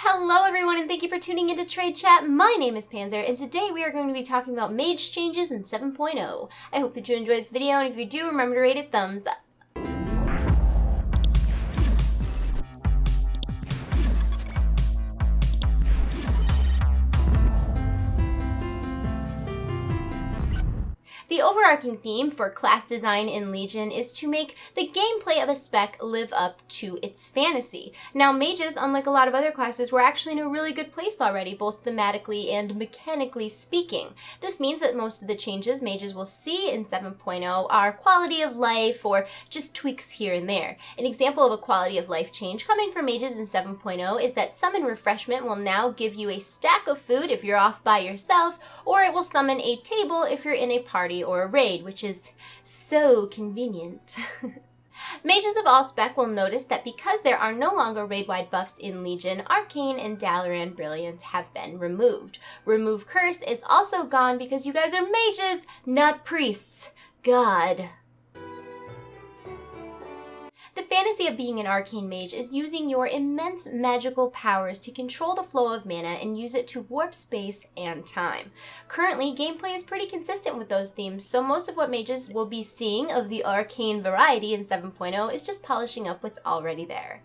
Hello everyone and thank you for tuning into TradeChat. My name is Panzer and today we are going to be talking about Mage changes in 7.0. I hope that you enjoyed this video, and if you do, remember to rate it thumbs up. The overarching theme for class design in Legion is to make the gameplay of a spec live up to its fantasy. Now, mages, unlike a lot of other classes, were actually in a really good place already, both thematically and mechanically speaking. This means that most of the changes mages will see in 7.0 are quality of life or just tweaks here and there. An example of a quality of life change coming from mages in 7.0 is that Summon Refreshment will now give you a stack of food if you're off by yourself, or it will summon a table if you're in a party or a raid, which is so convenient. Mages of all spec will notice that because there are no longer raid-wide buffs in Legion, Arcane and Dalaran Brilliance have been removed. Remove Curse is also gone because you guys are mages, not priests. God. The fantasy of being an arcane mage is using your immense magical powers to control the flow of mana and use it to warp space and time. Currently, gameplay is pretty consistent with those themes, so most of what mages will be seeing of the arcane variety in 7.0 is just polishing up what's already there.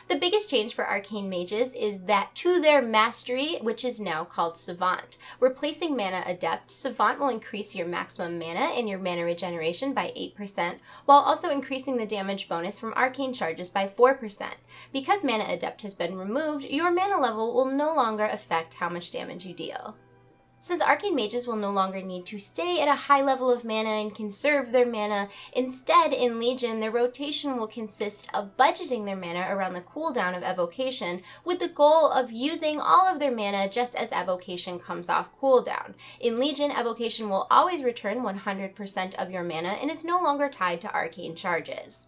The biggest change for arcane mages is that to their mastery, which is now called Savant. Replacing Mana Adept, Savant will increase your maximum mana and your mana regeneration by 8%, while also increasing the damage bonus from arcane charges by 4%. Because Mana Adept has been removed, your mana level will no longer affect how much damage you deal. Since arcane mages will no longer need to stay at a high level of mana and conserve their mana, instead in Legion their rotation will consist of budgeting their mana around the cooldown of evocation, with the goal of using all of their mana just as evocation comes off cooldown. In Legion, evocation will always return 100% of your mana and is no longer tied to arcane charges.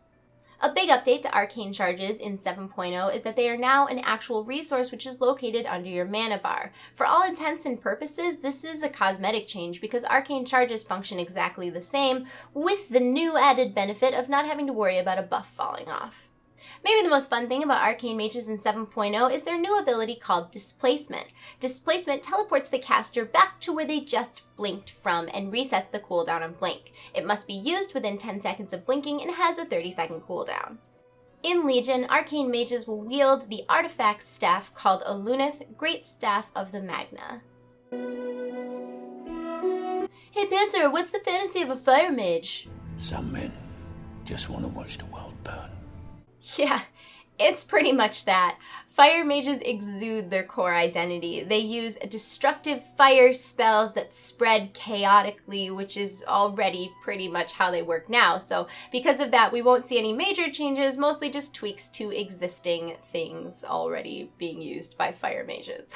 A big update to arcane charges in 7.0 is that they are now an actual resource which is located under your mana bar. For all intents and purposes, this is a cosmetic change because arcane charges function exactly the same, with the new added benefit of not having to worry about a buff falling off. Maybe the most fun thing about arcane mages in 7.0 is their new ability called Displacement. Displacement teleports the caster back to where they just blinked from and resets the cooldown on blink. It must be used within 10 seconds of blinking and has a 30-second cooldown. In Legion, arcane mages will wield the artifact staff called a Luneth, Great Staff of the Magna. Hey Panzer, what's the fantasy of a fire mage? Some men just want to watch the world burn. Yeah, it's pretty much that. Fire mages exude their core identity. They use destructive fire spells that spread chaotically, which is already pretty much how they work now. So because of that, we won't see any major changes, mostly just tweaks to existing things already being used by fire mages.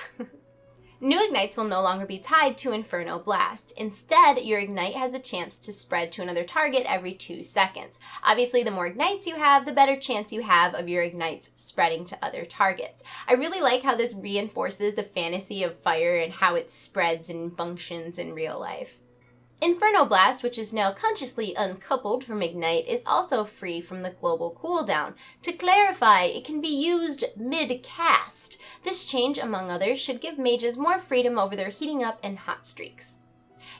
New ignites will no longer be tied to Inferno Blast. Instead, your ignite has a chance to spread to another target every 2 seconds. Obviously, the more ignites you have, the better chance you have of your ignites spreading to other targets. I really like how this reinforces the fantasy of fire and how it spreads and functions in real life. Inferno Blast, which is now consciously uncoupled from Ignite, is also free from the global cooldown. To clarify, it can be used mid-cast. This change, among others, should give mages more freedom over their heating up and hot streaks.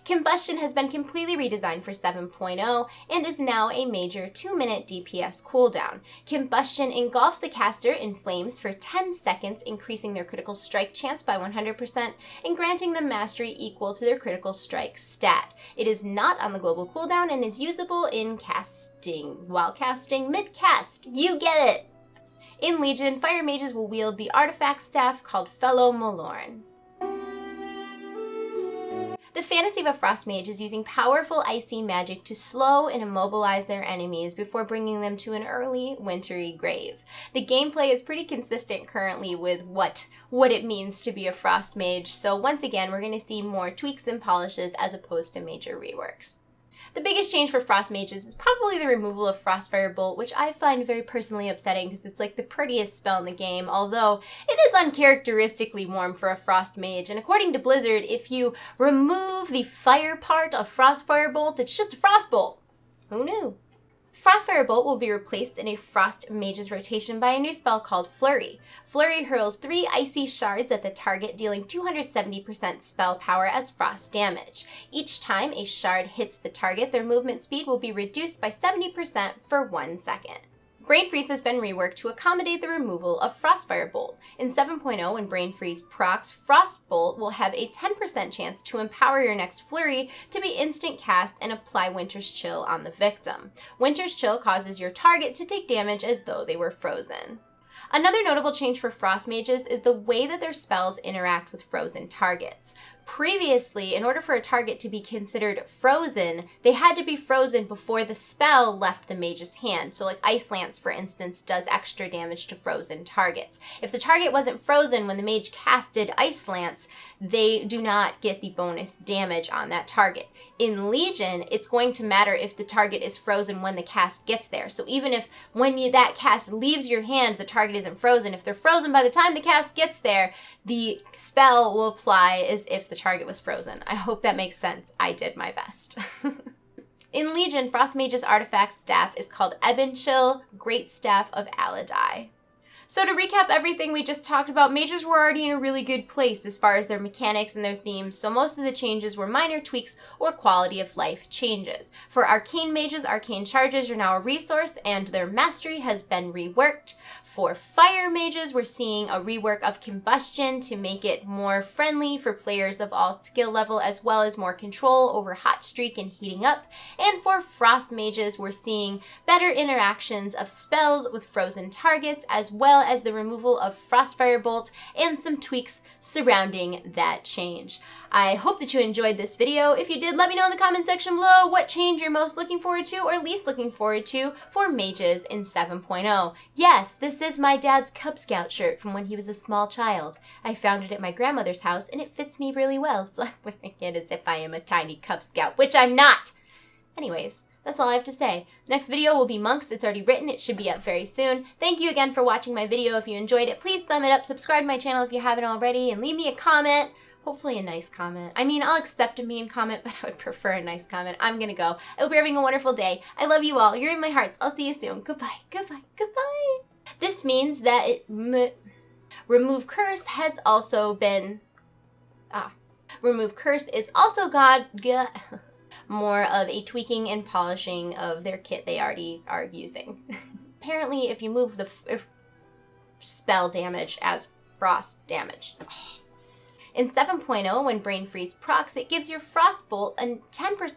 Combustion has been completely redesigned for 7.0 and is now a major 2-minute DPS cooldown. Combustion engulfs the caster in flames for 10 seconds, increasing their critical strike chance by 100% and granting them mastery equal to their critical strike stat. It is not on the global cooldown and is usable in casting. While casting mid-cast, you get it! In Legion, fire mages will wield the artifact staff called Fellow Malorn. The fantasy of a frost mage is using powerful icy magic to slow and immobilize their enemies before bringing them to an early, wintry grave. The gameplay is pretty consistent currently with what it means to be a frost mage, so once again we're going to see more tweaks and polishes as opposed to major reworks. The biggest change for frost mages is probably the removal of Frostfire Bolt, which I find very personally upsetting because it's like the prettiest spell in the game, although it is uncharacteristically warm for a frost mage, and according to Blizzard, if you remove the fire part of Frostfire Bolt, it's just a frost bolt. Who knew? Frostfire Bolt will be replaced in a Frost Mage's rotation by a new spell called Flurry. Flurry hurls 3 icy shards at the target, dealing 270% spell power as frost damage. Each time a shard hits the target, their movement speed will be reduced by 70% for 1 second. Brain Freeze has been reworked to accommodate the removal of Frostfire Bolt. In 7.0, when Brain Freeze procs, Frost Bolt will have a 10% chance to empower your next Flurry to be instant cast and apply Winter's Chill on the victim. Winter's Chill causes your target to take damage as though they were frozen. Another notable change for Frost Mages is the way that their spells interact with frozen targets. Previously, in order for a target to be considered frozen, they had to be frozen before the spell left the mage's hand. So like Ice Lance, for instance, does extra damage to frozen targets. If the target wasn't frozen when the mage casted Ice Lance, they do not get the bonus damage on that target. In Legion, it's going to matter if the target is frozen when the cast gets there. So even if when that cast leaves your hand, the target isn't frozen, if they're frozen by the time the cast gets there, the spell will apply as if the target was frozen. I hope that makes sense. I did my best. In Legion, Frost Mage's artifact staff is called Ebon Chill, Great Staff of Aladai. So to recap everything we just talked about, mages were already in a really good place as far as their mechanics and their themes, so most of the changes were minor tweaks or quality of life changes. For arcane mages, arcane charges are now a resource and their mastery has been reworked. For fire mages, we're seeing a rework of combustion to make it more friendly for players of all skill level, as well as more control over hot streak and heating up. And for frost mages, we're seeing better interactions of spells with frozen targets, as well as the removal of Frostfire Bolt and some tweaks surrounding that change. I hope that you enjoyed this video. If you did, let me know in the comment section below what change you're most looking forward to or least looking forward to for mages in 7.0. Yes, this is my dad's Cub Scout shirt from when he was a small child. I found it at my grandmother's house and it fits me really well, so I'm wearing it as if I am a tiny Cub Scout, which I'm not! Anyways, that's all I have to say. Next video will be Monks. It's already written. It should be up very soon. Thank you again for watching my video. If you enjoyed it, please thumb it up, subscribe to my channel if you haven't already, and leave me a comment. Hopefully a nice comment. I mean, I'll accept a mean comment, but I would prefer a nice comment. I'm gonna go. I hope you're having a wonderful day. I love you all. You're in my hearts. I'll see you soon. Goodbye, goodbye, goodbye. This means that Remove Curse has also been... Remove Curse is also more of a tweaking and polishing of their kit they already are using. Apparently, if you move the spell damage as frost damage. In 7.0, when Brain Freeze procs, it gives your Frost Bolt a 10%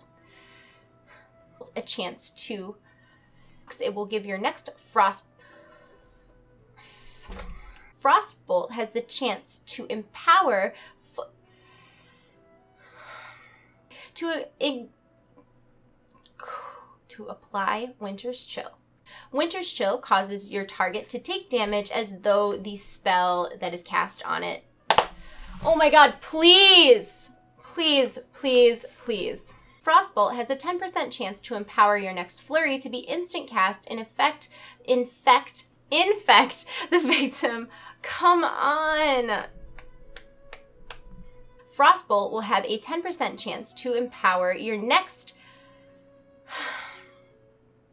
chance to... It will give your next Frost Bolt has the chance to empower to apply Winter's Chill. Winter's Chill causes your target to take damage as though the spell that is cast on it... Oh my god, please! Please, please, please. Frostbolt has a 10% chance to empower your next Flurry to be instant cast and infect the victim. Come on! Frostbolt will have a 10% chance to empower your next